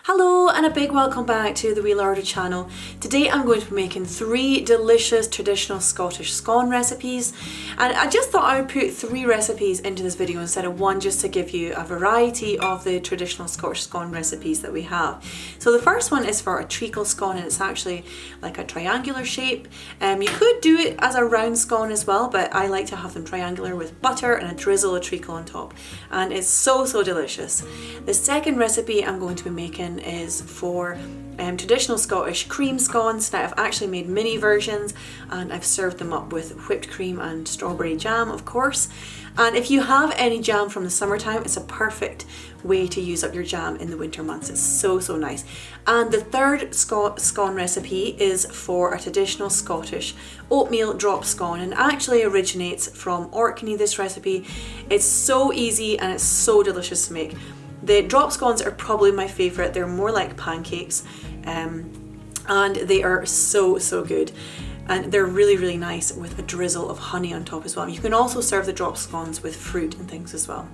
Hello and a big welcome back to the Wheel Order channel. Today I'm going to be making 3 delicious traditional Scottish scone recipes, and I just thought I would put 3 recipes into this video instead of 1, just to give you a variety of the traditional Scottish scone recipes that we have. So the first one is for a treacle scone, and it's actually like a triangular shape. You could do it as a round scone as well, but I like to have them triangular with butter and a drizzle of treacle on top, and it's so delicious. The second recipe I'm going to be making is for traditional Scottish cream scones. Now I've actually made mini versions and I've served them up with whipped cream and strawberry jam, of course. And if you have any jam from the summertime, it's a perfect way to use up your jam in the winter months. It's so nice. And the third scone recipe is for a traditional Scottish oatmeal drop scone, and actually originates from Orkney, this recipe. It's so easy and it's so delicious to make. The drop scones are probably my favourite. They're more like pancakes, and they are so good. And they're really nice with a drizzle of honey on top as well. You can also serve the drop scones with fruit and things as well.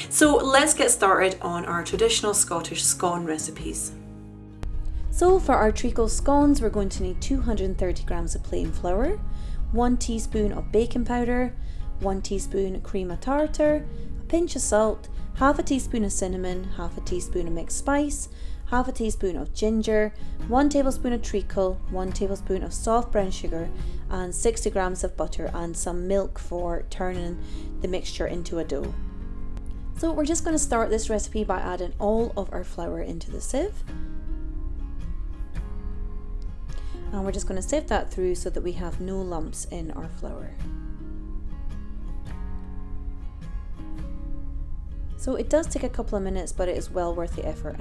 So let's get started on our traditional Scottish scone recipes. So for our treacle scones, we're going to need 230 grams of plain flour, 1 teaspoon of baking powder, 1 teaspoon cream of tartar, a pinch of salt, half a teaspoon of cinnamon, half a teaspoon of mixed spice, half a teaspoon of ginger, 1 tablespoon of treacle, 1 tablespoon of soft brown sugar, and 60 grams of butter, and some milk for turning the mixture into a dough. So we're just going to start this recipe by adding all of our flour into the sieve. And we're just going to sieve that through so that we have no lumps in our flour. So it does take a couple of minutes, but it is well worth the effort.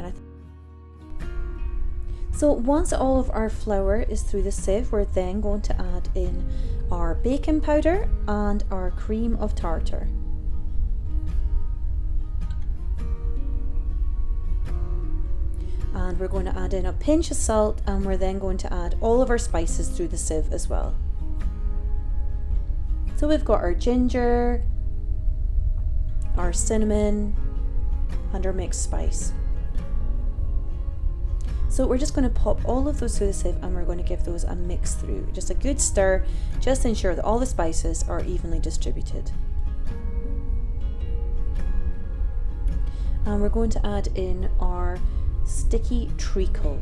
So once all of our flour is through the sieve, we're then going to add in our baking powder and our cream of tartar. And we're going to add in a pinch of salt, and we're then going to add all of our spices through the sieve as well. So we've got our ginger, our cinnamon, and our mixed spice. So we're just going to pop all of those through the sieve, and we're going to give those a mix through. Just a good stir, just to ensure that all the spices are evenly distributed. And we're going to add in our sticky treacle.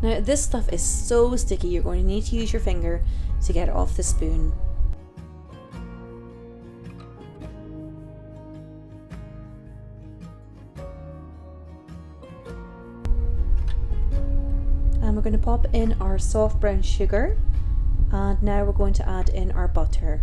Now this stuff is so sticky, you're going to need to use your finger to get it off the spoon. And we're going to pop in our soft brown sugar, and now we're going to add in our butter.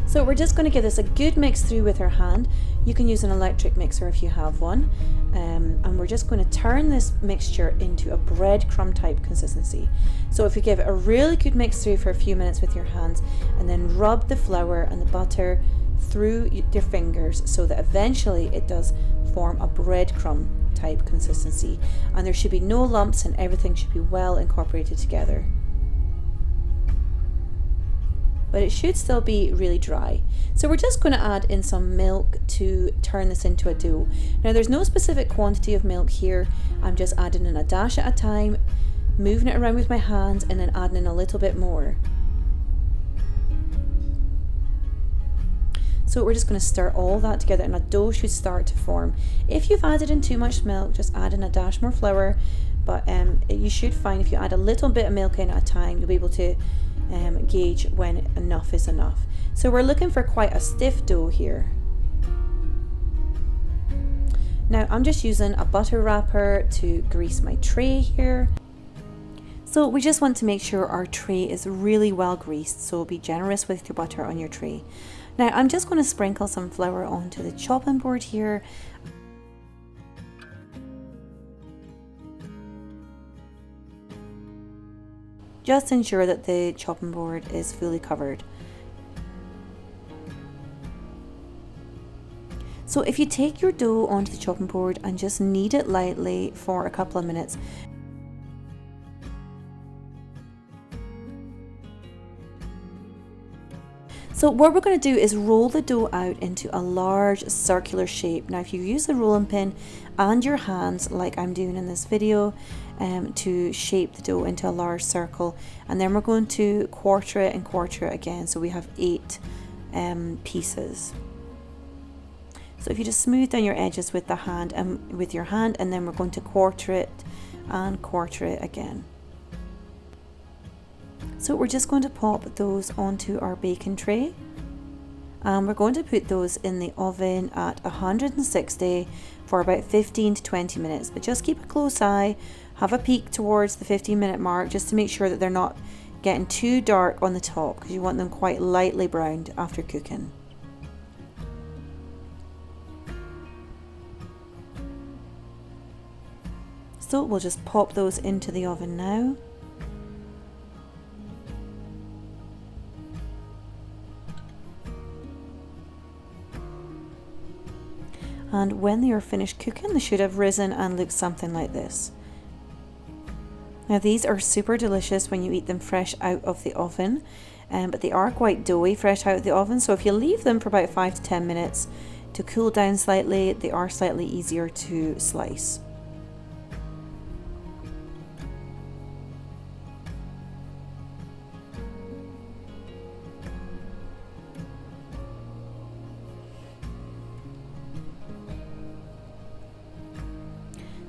So we're just going to give this a good mix through with our hand. You can use an electric mixer if you have one. And we're just going to turn this mixture into a breadcrumb type consistency. So if you give it a really good mix through for a few minutes with your hands, and then rub the flour and the butter through your fingers so that eventually it does form a breadcrumb type consistency. And there should be no lumps, and everything should be well incorporated together. But it should still be really dry. So we're just going to add in some milk to turn this into a dough. Now there's no specific quantity of milk here. I'm just adding in a dash at a time, moving it around with my hands, and then adding in a little bit more. So we're just going to stir all that together, and a dough should start to form. If you've added in too much milk, just add in a dash more flour. But you should find if you add a little bit of milk in at a time, you'll be able to gauge when enough is enough. So we're looking for quite a stiff dough here. Now I'm just using a butter wrapper to grease my tray here. So we just want to make sure our tray is really well greased, so be generous with your butter on your tray. Now I'm just going to sprinkle some flour onto the chopping board here. Just ensure that the chopping board is fully covered. So if you take your dough onto the chopping board and just knead it lightly for a couple of minutes, So what we're going to do is roll the dough out into a large circular shape. Now if you use the rolling pin and your hands like I'm doing in this video to shape the dough into a large circle, and then we're going to quarter it and quarter it again, so we have 8 pieces. So if you just smooth down your edges with the hand and with your hand, and then we're going to quarter it and quarter it again. So we're just going to pop those onto our baking tray, and we're going to put those in the oven at 160 for about 15 to 20 minutes, but just keep a close eye, have a peek towards the 15-minute mark just to make sure that they're not getting too dark on the top, because you want them quite lightly browned after cooking. So we'll just pop those into the oven now. And when they are finished cooking, they should have risen and look something like this. Now these are super delicious when you eat them fresh out of the oven, but they are quite doughy fresh out of the oven, so if you leave them for about 5 to 10 minutes to cool down slightly, they are slightly easier to slice.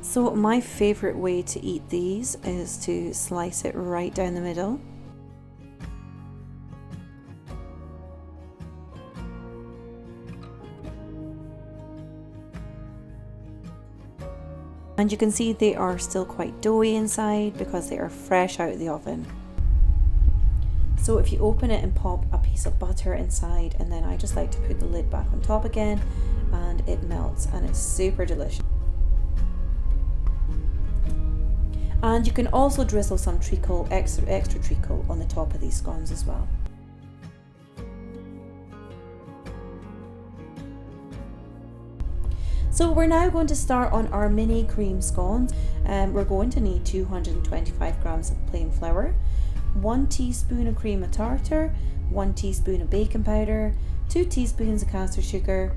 So my favourite way to eat these is to slice it right down the middle. And you can see they are still quite doughy inside because they are fresh out of the oven. So if you open it and pop a piece of butter inside, and then I just like to put the lid back on top again, and it melts and it's super delicious. And you can also drizzle some treacle, extra treacle on the top of these scones as well. So we're now going to start on our mini cream scones. We're going to need 225 grams of plain flour, 1 teaspoon of cream of tartar, 1 teaspoon of baking powder, 2 teaspoons of caster sugar,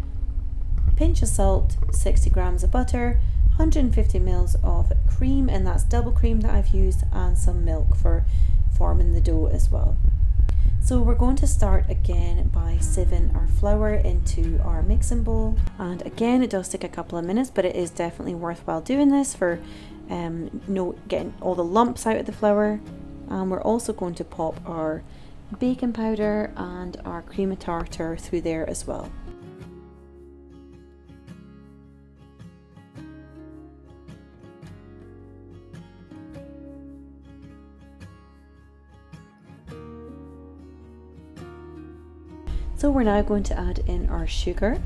pinch of salt, 60 grams of butter, 150 ml of cream, and that's double cream that I've used, and some milk for forming the dough as well. So we're going to start again by sieving our flour into our mixing bowl, and again it does take a couple of minutes, but it is definitely worthwhile doing this for getting all the lumps out of the flour. And we're also going to pop our baking powder and our cream of tartar through there as well. So we're now going to add in our sugar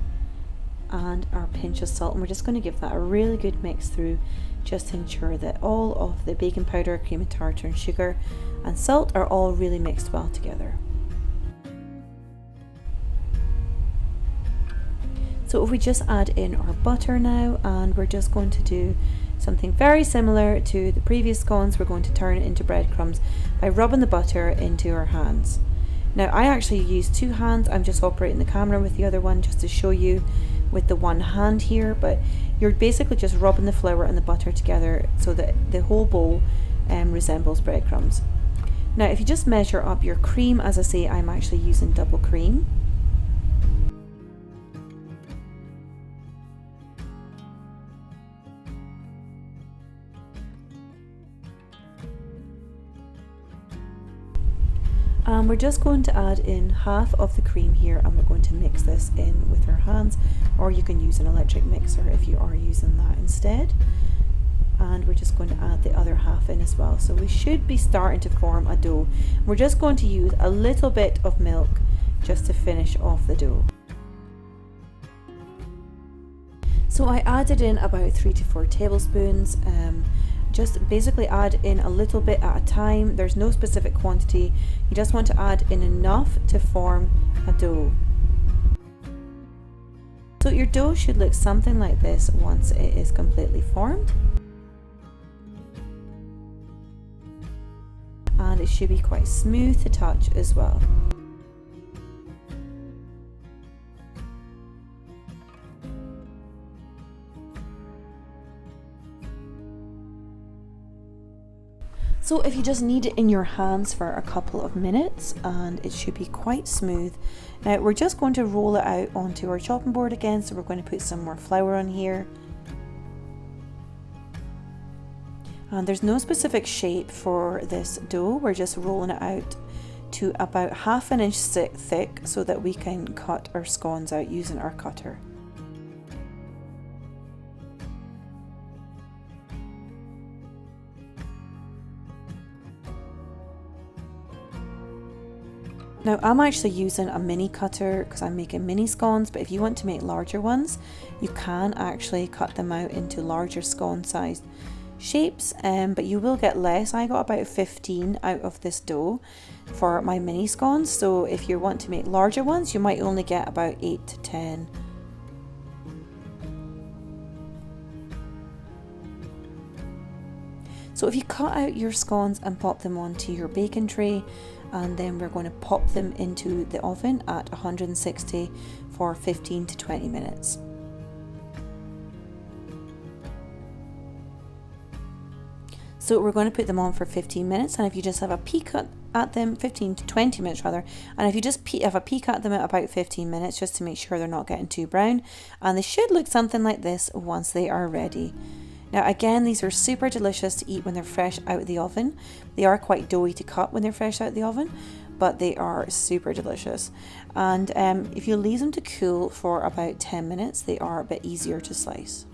and our pinch of salt, and we're just going to give that a really good mix through, just to ensure that all of the baking powder, cream of tartar and sugar and salt are all really mixed well together. So if we just add in our butter now, and we're just going to do something very similar to the previous scones. We're going to turn it into breadcrumbs by rubbing the butter into our hands. Now I actually use 2 hands, I'm just operating the camera with the other one just to show you with the one hand here, but you're basically just rubbing the flour and the butter together so that the whole bowl resembles breadcrumbs. Now if you just measure up your cream, as I say, I'm actually using double cream. And we're just going to add in half of the cream here, and we're going to mix this in with our hands, or you can use an electric mixer if you are using that instead. And we're just going to add the other half in as well. So we should be starting to form a dough. We're just going to use a little bit of milk just to finish off the dough. So I added in about 3 to 4 tablespoons. Just basically add in a little bit at a time. There's no specific quantity. You just want to add in enough to form a dough. So your dough should look something like this once it is completely formed. And it should be quite smooth to touch as well. So if you just knead it in your hands for a couple of minutes, and it should be quite smooth. Now we're just going to roll it out onto our chopping board again, so we're going to put some more flour on here. And there's no specific shape for this dough, we're just rolling it out to about 1/2 inch thick so that we can cut our scones out using our cutter. Now I'm actually using a mini cutter because I'm making mini scones, but if you want to make larger ones, you can actually cut them out into larger scone sized shapes, but you will get less. I got about 15 out of this dough for my mini scones, so if you want to make larger ones, you might only get about 8 to 10. So if you cut out your scones and pop them onto your baking tray, and then we're going to pop them into the oven at 160 for 15 to 20 minutes. So we're going to put them on for 15 minutes, and if you just have a peek at them, 15 to 20 minutes rather, and if you just have a peek at them at about 15 minutes just to make sure they're not getting too brown, and they should look something like this once they are ready. Now again, these are super delicious to eat when they're fresh out of the oven. They are quite doughy to cut when they're fresh out of the oven, but they are super delicious. And if you leave them to cool for about 10 minutes, they are a bit easier to slice.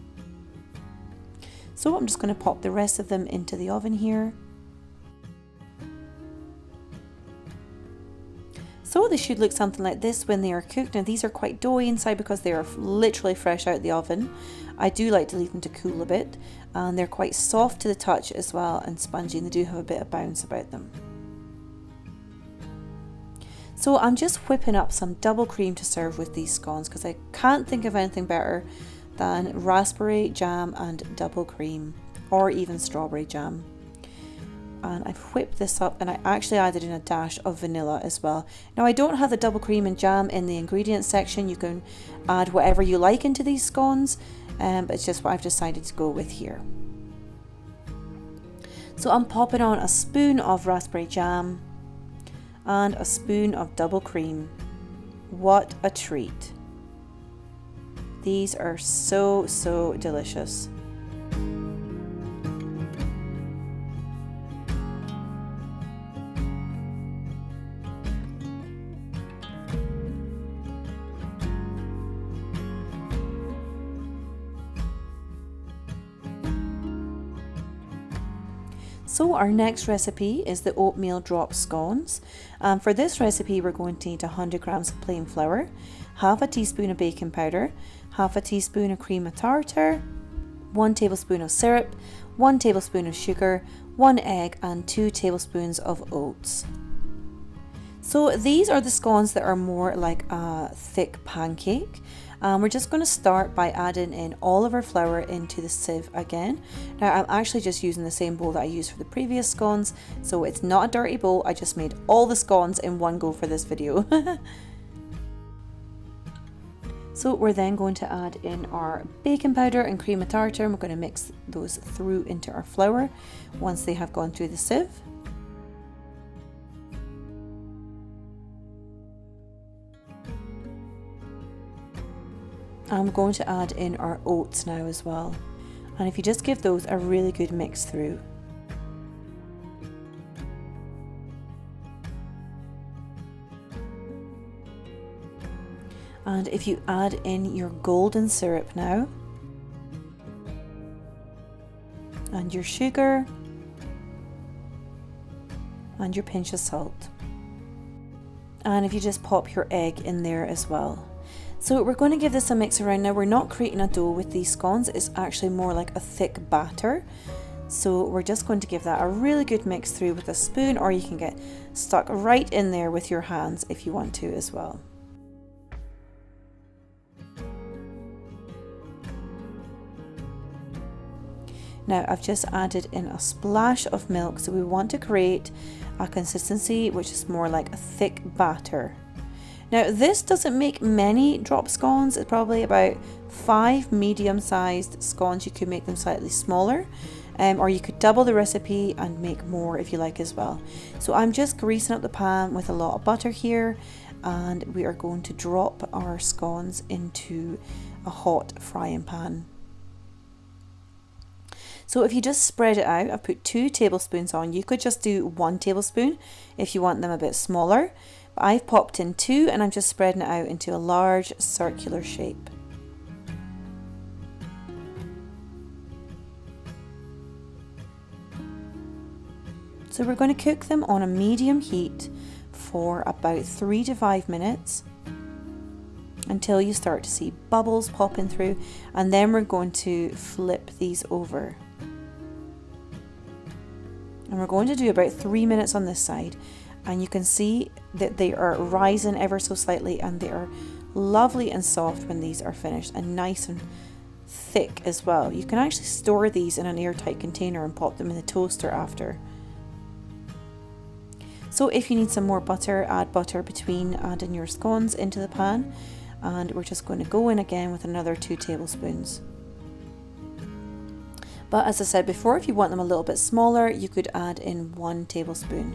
So I'm just going to pop the rest of them into the oven here. So they should look something like this when they are cooked. Now these are quite doughy inside because they are literally fresh out of the oven. I do like to leave them to cool a bit, and they're quite soft to the touch as well and spongy, and they do have a bit of bounce about them. So I'm just whipping up some double cream to serve with these scones because I can't think of anything better than raspberry jam and double cream, or even strawberry jam. And I've whipped this up, and I actually added in a dash of vanilla as well. Now I don't have the double cream and jam in the ingredients section. You can add whatever you like into these scones, but it's just what I've decided to go with here. So I'm popping on a spoon of raspberry jam and a spoon of double cream. What a treat. These are so delicious. So our next recipe is the oatmeal drop scones. For this recipe we're going to need 100 grams of plain flour, half a teaspoon of baking powder, half a teaspoon of cream of tartar, 1 tablespoon of syrup, 1 tablespoon of sugar, 1 egg and 2 tablespoons of oats. So these are the scones that are more like a thick pancake. We're just going to start by adding in all of our flour into the sieve again. Now I'm actually just using the same bowl that I used for the previous scones, so it's not a dirty bowl. I just made all the scones in one go for this video. So we're then going to add in our baking powder and cream of tartar, and we're going to mix those through into our flour once they have gone through the sieve. I'm going to add in our oats now as well, and if you just give those a really good mix through. And if you add in your golden syrup now, and your sugar, and your pinch of salt, and if you just pop your egg in there as well. So we're going to give this a mix around. Now we're not creating a dough with these scones, it's actually more like a thick batter. So we're just going to give that a really good mix through with a spoon, or you can get stuck right in there with your hands if you want to as well. Now I've just added in a splash of milk, so we want to create a consistency which is more like a thick batter. Now this doesn't make many drop scones, it's probably about 5 medium-sized scones. You could make them slightly smaller, or you could double the recipe and make more if you like as well. So I'm just greasing up the pan with a lot of butter here, and we are going to drop our scones into a hot frying pan. So if you just spread it out, I've put 2 tablespoons on. You could just do 1 tablespoon if you want them a bit smaller. But I've popped in 2 and I'm just spreading it out into a large circular shape. So we're going to cook them on a medium heat for about 3 to 5 minutes until you start to see bubbles popping through, and then we're going to flip these over. And we're going to do about 3 minutes on this side, and you can see that they are rising ever so slightly, and they are lovely and soft when these are finished, and nice and thick as well. You can actually store these in an airtight container and pop them in the toaster after. So if you need some more butter, add butter between adding your scones into the pan, and we're just going to go in again with another 2 tablespoons. But as I said before, if you want them a little bit smaller, you could add in 1 tablespoon.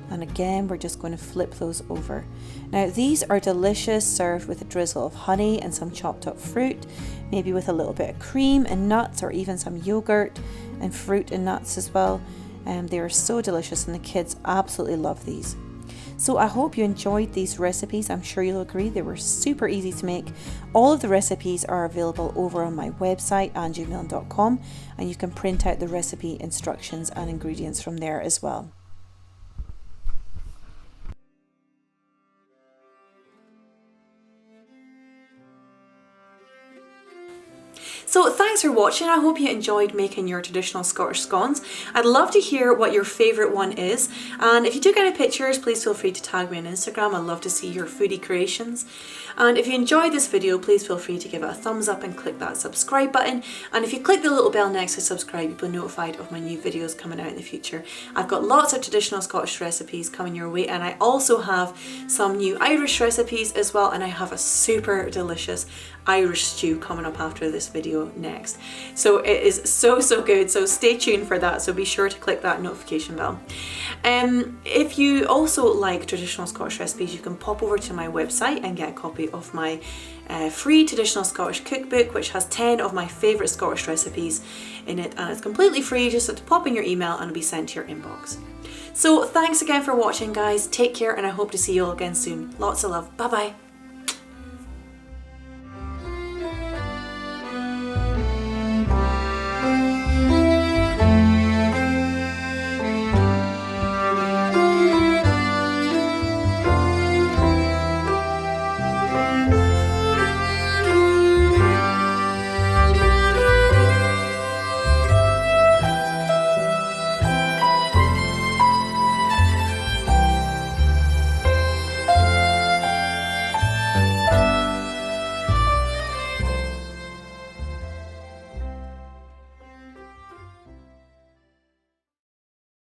And again, we're just going to flip those over. Now these are delicious, served with a drizzle of honey and some chopped up fruit, maybe with a little bit of cream and nuts, or even some yogurt and fruit and nuts as well. They are so delicious, and the kids absolutely love these. So I hope you enjoyed these recipes. I'm sure you'll agree they were super easy to make. All of the recipes are available over on my website, enjoeyd.com, and you can print out the recipe instructions and ingredients from there as well. So thanks for watching. I hope you enjoyed making your traditional Scottish scones. I'd love to hear what your favourite one is, and if you took any pictures, please feel free to tag me on Instagram. I'd love to see your foodie creations. And if you enjoyed this video, please feel free to give it a thumbs up and click that subscribe button. And if you click the little bell next to subscribe, you'll be notified of my new videos coming out in the future. I've got lots of traditional Scottish recipes coming your way, and I also have some new Irish recipes as well, and I have a super delicious Irish stew coming up after this video next. So it is so good, so stay tuned for that, so be sure to click that notification bell. If you also like traditional Scottish recipes, you can pop over to my website and get a copy of my free traditional Scottish cookbook, which has 10 of my favourite Scottish recipes in it, and it's completely free. Just have to pop in your email and it'll be sent to your inbox. So thanks again for watching, guys. Take care, and I hope to see you all again soon. Lots of love. Bye bye.